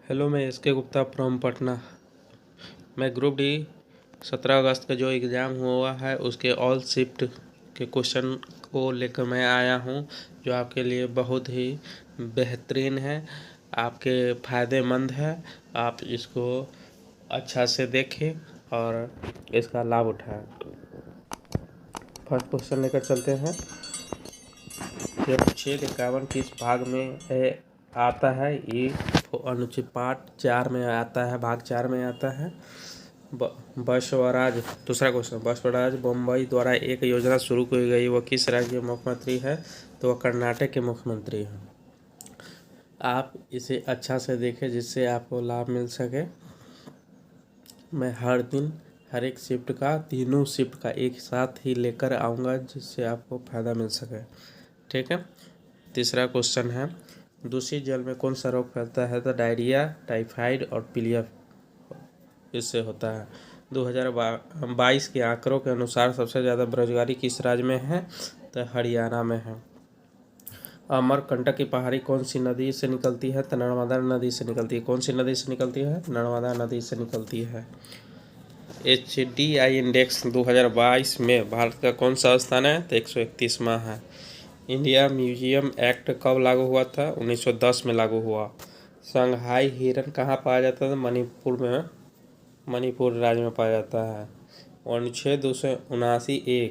Hello, मैं S के Gupta from Patna. मैं ग्रुप डी 17 अगस्त का जो एग्ज़ाम हुआ है उसके ऑल शिफ्ट के क्वेश्चन को लेकर मैं आया हूं, जो आपके लिए बहुत ही बेहतरीन है, आपके फ़ायदेमंद है। आप इसको अच्छा से देखें और इसका लाभ उठाएं। फर्स्ट क्वेश्चन लेकर चलते हैं। यह छेद 51 किस भाग में आता है? ये अनुच्छेद पाठ 4 में आता है, भाग 4 में आता है। बसवराज, दूसरा क्वेश्चन, बसवराज बम्बई द्वारा एक योजना शुरू की गई, वो किस राज्य के मुख्यमंत्री है? तो वह कर्नाटक के मुख्यमंत्री हैं। आप इसे अच्छा से देखें जिससे आपको लाभ मिल सके। मैं हर दिन हर एक शिफ्ट का, तीनों शिफ्ट का एक साथ ही लेकर आऊँगा जिससे आपको फ़ायदा मिल सके। ठीक है। तीसरा क्वेश्चन है, दूषित जल में कौन सा रोग फैलता है? तो डायरिया, टाइफाइड और पीलिया इससे होता है। 2022 के आंकड़ों के अनुसार सबसे ज़्यादा बेरोजगारी किस राज्य में है? तो हरियाणा में है। अमरकंटक की पहाड़ी कौन सी नदी से निकलती है? तो नर्मदा नदी से निकलती है। कौन सी नदी से निकलती है? नर्मदा नदी से निकलती है। HDI इंडेक्स 2022 में भारत का कौन सा स्थान है? तो 131वां है। इंडिया म्यूजियम एक्ट कब लागू हुआ था? 1910 में लागू हुआ। शंघाई हिरन कहाँ पाया जाता था? मणिपुर में, मणिपुर राज्य में पाया जाता है। अनुच्छेद 279(1)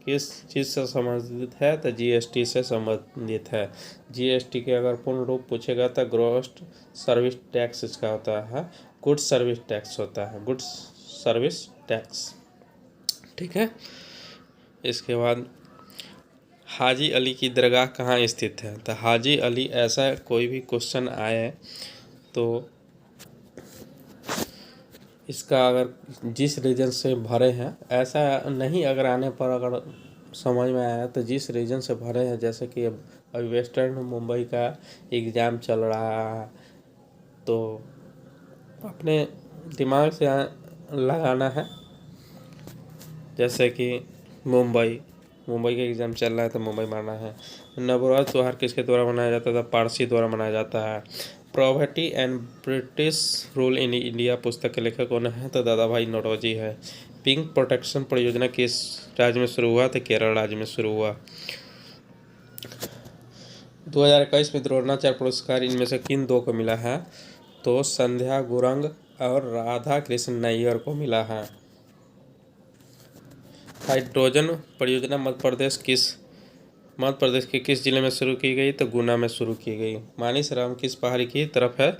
किस चीज़ से संबंधित है? तो GST से संबंधित है। GST के अगर पूर्ण रूप पूछेगा तो ग्रॉस सर्विस टैक्स इसका होता है, गुड्स सर्विस टैक्स होता है, गुड्स सर्विस टैक्स। ठीक है। इसके बाद हाजी अली की दरगाह कहाँ स्थित है? तो हाजी अली, ऐसा कोई भी क्वेश्चन आए तो इसका अगर जिस रीजन से भरे हैं, ऐसा नहीं अगर आने पर अगर समझ में आया तो जिस रीजन से भरे हैं, जैसे कि अभी वेस्टर्न मुंबई का एग्ज़ाम चल रहा है तो अपने दिमाग से लगाना है। जैसे कि मुंबई का एग्ज़ाम चल रहा है तो मुंबई मारना है। नवरोज त्योहार किसके द्वारा मनाया जाता था? पारसी द्वारा मनाया जाता है। Poverty and British rule in India पुस्तक के लेखक कौन है? तो दादा भाई नौरोजी है। पिंक प्रोटेक्शन परियोजना किस राज्य में शुरू हुआ? तो केरल राज्य में शुरू हुआ। 2021 में द्रोणाचार्य पुरस्कार इनमें से किन दो को मिला है? तो संध्या गुरंग और राधा कृष्ण नैयर को मिला है। हाइड्रोजन परियोजना मध्य प्रदेश के किस जिले में शुरू की गई? तो गुना में शुरू की गई। मानिसराम किस पहाड़ी की तरफ है?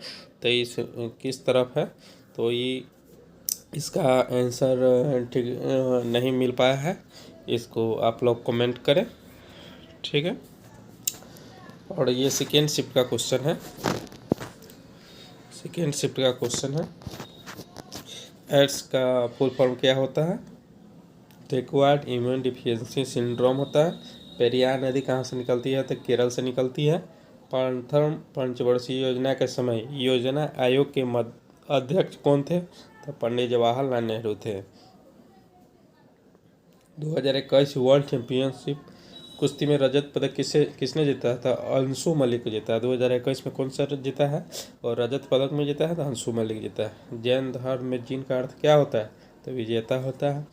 तो इस किस तरफ है? तो ये इसका आंसर ठीक नहीं मिल पाया है, इसको आप लोग कमेंट करें। ठीक है। और ये सेकेंड शिफ्ट का क्वेश्चन है। एड्स का फुल फॉर्म क्या होता है? तो एक्वायर्ड इम्यून डिफिशियंसी सिंड्रोम होता है। पेरियार नदी कहाँ से निकलती है? तो केरल से निकलती है। प्रथम पंचवर्षीय योजना के समय योजना आयोग के अध्यक्ष कौन थे? तो पंडित जवाहरलाल नेहरू थे। 2021 वर्ल्ड चैंपियनशिप कुश्ती में रजत पदक किसने जीता था? अंशु मलिक को जीता है। 2021 में कौन सा जीता है? और रजत पदक में जीता है तो अंशु मलिक जीता है। जैन धर्म में जिन का अर्थ क्या होता है? तो विजेता होता है।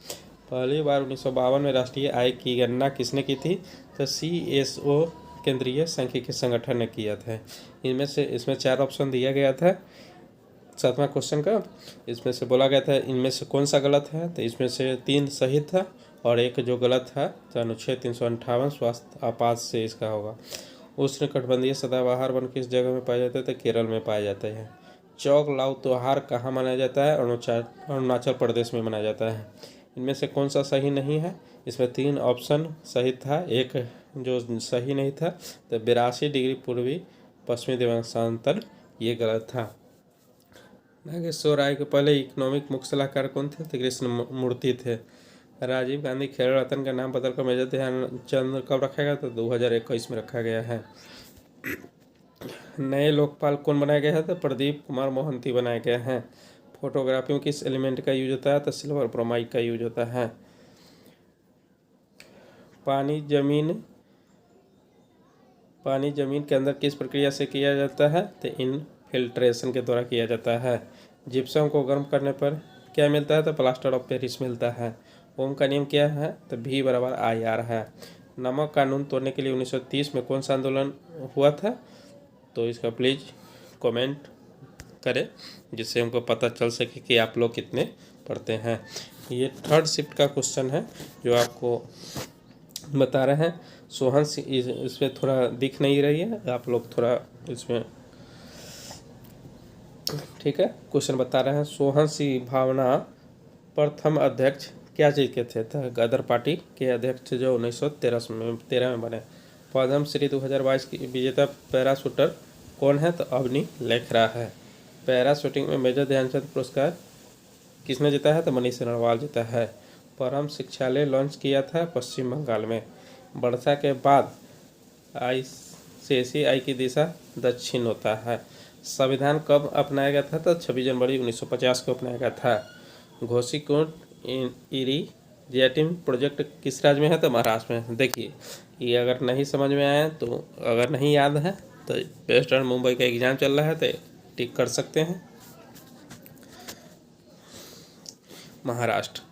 पहली बार 1952 में राष्ट्रीय आय की गणना किसने की थी? तो CSO केंद्रीय सांख्यिकी संगठन ने किया था। इसमें 4 ऑप्शन दिया गया था 7वां क्वेश्चन का। इसमें से बोला गया था इनमें से कौन सा गलत है? तो इसमें से 3 सही था और एक जो गलत है तो अनुच्छेद 358 स्वास्थ्य आपात से इसका होगा। उष्णकटिबंधीय सदाबहार वन किस जगह में पाया जाता है? तो केरल में पाया जाता है। चौक लाओ त्योहार कहाँ मनाया जाता है? अरुणाचल प्रदेश में मनाया जाता है। इनमें से कौन सा सही नहीं है? इसमें 3 ऑप्शन सही था, एक जो सही नहीं था तो 82 डिग्री पूर्वी पश्चिमी देशांतर, ये गलत था। नागेश्वर राय के पहले इकोनॉमिक मुख्य सलाहकार कौन थे? तो कृष्ण मूर्ति थे। राजीव गांधी खेल रत्न का नाम बदलकर मेजर ध्यानचंद कब रखा गया? तो 2021 में रखा गया है। नए लोकपाल कौन बनाया गया है? तो प्रदीप कुमार मोहंती बनाए गए हैं। फोटोग्राफी में किस एलिमेंट का यूज होता है? तो सिल्वर ब्रोमाइड का यूज होता है। पानी जमीन के अंदर किस प्रक्रिया से किया जाता है? तो फिल्ट्रेशन के द्वारा किया जाता है। जिप्सम को गर्म करने पर क्या मिलता है? तो प्लास्टर ऑफ पेरिस मिलता है। ओम का नियम क्या है? तो V बराबर IR है। नमक कानून तोड़ने के लिए 1930 में कौन सा आंदोलन हुआ था? तो इसका प्लीज़ कमेंट करें, जिससे हमको पता चल सके कि आप लोग कितने पढ़ते हैं। ये थर्ड शिफ्ट का क्वेश्चन है जो आपको बता रहे हैं। सोहन इसमें थोड़ा दिख नहीं रही है, आप लोग थोड़ा इसमें, ठीक है। क्वेश्चन बता रहे हैं, सोहन सिंह भावना प्रथम अध्यक्ष क्या चीज़ के थे? तो गदर पार्टी के अध्यक्ष जो 1913 में बने। पद्म श्री 2022 की विजेता पैराशूटर कौन है? तो अवनी लेखरा है। पैराशूटिंग में मेजर ध्यानचंद पुरस्कार किसने जीता है? तो मनीष नरवाल जीता है। परम शिक्षालय लॉन्च किया था पश्चिम बंगाल में। वर्षा के बाद ICCI की दिशा दक्षिण होता है। संविधान कब अपनाया गया था? तो 26 जनवरी 1950 को अपनाया गया था। घोसीकुंड इरिगेटिंग प्रोजेक्ट किस राज्य में है? तो महाराष्ट्र में। देखिए, ये अगर नहीं समझ में आया, तो अगर नहीं याद है तो वेस्टर्न मुंबई का एग्जाम चल रहा है तो टिक कर सकते हैं। महाराष्ट्र।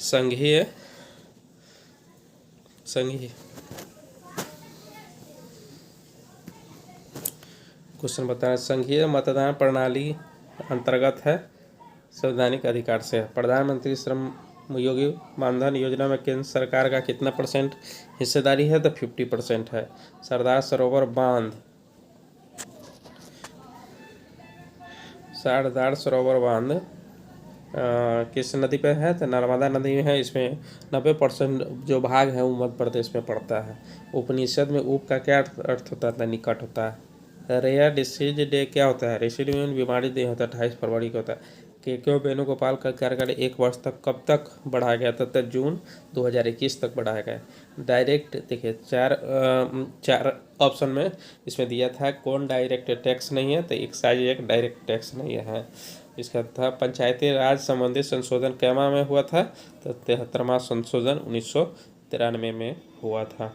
संघीय क्वेश्चन बता रहे हैं, संघीय मतदान प्रणाली अंतर्गत है संवैधानिक अधिकार से। प्रधानमंत्री श्रम योगी मानधन योजना में केंद्र सरकार का कितना % हिस्सेदारी है? तो 50% है। सरदार सरोवर बांध किस नदी पे है? तो नर्मदा नदी में है। इसमें 90% जो भाग है वो मध्य प्रदेश में पड़ता है। उपनिषद में उप का क्या अर्थ होता है? निकट होता है। रेयर डिसीज डे क्या होता है? रेसिडुअल बीमारी डे होता है, 28 फरवरी को होता है। KK वेणुगोपाल का कार्यकाल 1 वर्ष तक कब तक बढ़ाया गया था? तो जून 2021 तक बढ़ाया गया। डायरेक्ट, देखिए चार ऑप्शन में इसमें दिया था कौन डायरेक्ट टैक्स नहीं है? तो एक्साइज एक डायरेक्ट टैक्स नहीं है। इसका था पंचायती राज संबंधी संशोधन कैमा में हुआ था? तो 73वां संशोधन 1993 में हुआ था।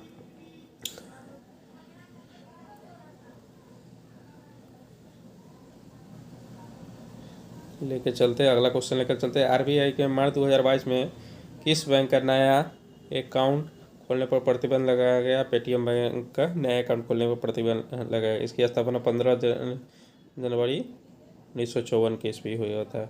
लेके चलते अगला क्वेश्चन लेकर चलते हैं। RBI के मार्च 2022 में किस बैंक का नया अकाउंट खोलने पर प्रतिबंध लगाया गया? पेटीएम बैंक का नया अकाउंट खोलने पर प्रतिबंध लगाया। इसकी स्थापना 15 जनवरी 1954 की ईस्वी हुई होता है।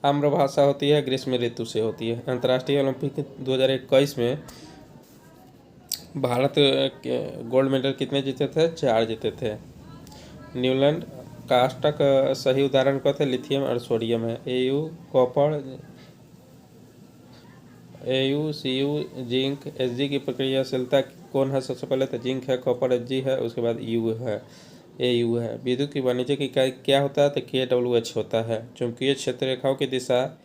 आम्र भाषा होती है, ग्रीष्म ऋतु से होती है। अंतर्राष्ट्रीय ओलंपिक 2021 में भारत के गोल्ड मेडल कितने जीते थे? 4 जीते थे। न्यूलैंड काष्ठ का सही उदाहरण क्या थे? लिथियम और सोडियम है। AU copper, AU CU zinc Hg की प्रक्रियाशीलता कौन है? सबसे पहले तो जिंक है, कॉपर Hg है, उसके बाद U है, AU है। विद्युत की वाणिज्यिक इकाई क्या होता है? तो kWh होता है। चुंबकीय क्षेत्र रेखाओं की दिशा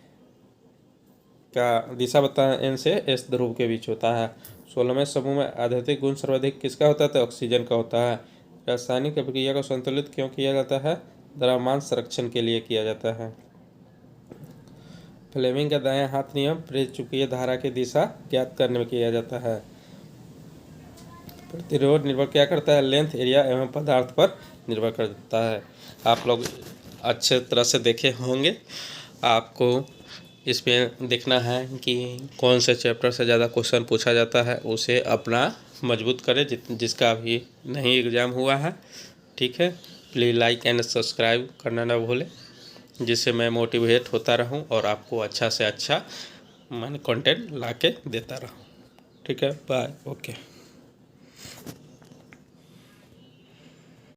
बताने से S ध्रुव के बीच होता है। 16वें समूह में आध्यात्मिक गुण सर्वाधिक किसका होता है? तो ऑक्सीजन का होता है। रासायनिक अभिक्रिया को संतुलित क्यों किया जाता है? द्रव्यमान संरक्षण के लिए किया जाता है। फ्लेमिंग का दायां हाथ नियम प्रेरित चुंबकीय धारा की दिशा ज्ञात करने में किया जाता है। प्रतिरोध निर्भर क्या करता है? लेंथ, एरिया एवं पदार्थ पर निर्भर करता है। आप लोग अच्छे तरह से देखे होंगे। आपको इसमें देखना है कि कौन से चैप्टर से ज़्यादा क्वेश्चन पूछा जाता है, उसे अपना मजबूत करें जिसका अभी नहीं एग्ज़ाम हुआ है। ठीक है, प्लीज़ लाइक एंड सब्सक्राइब करना ना भूलें, जिससे मैं मोटिवेट होता रहूं और आपको अच्छा से अच्छा मैं कंटेंट ला के देता रहूं। ठीक है, बाय, ओके।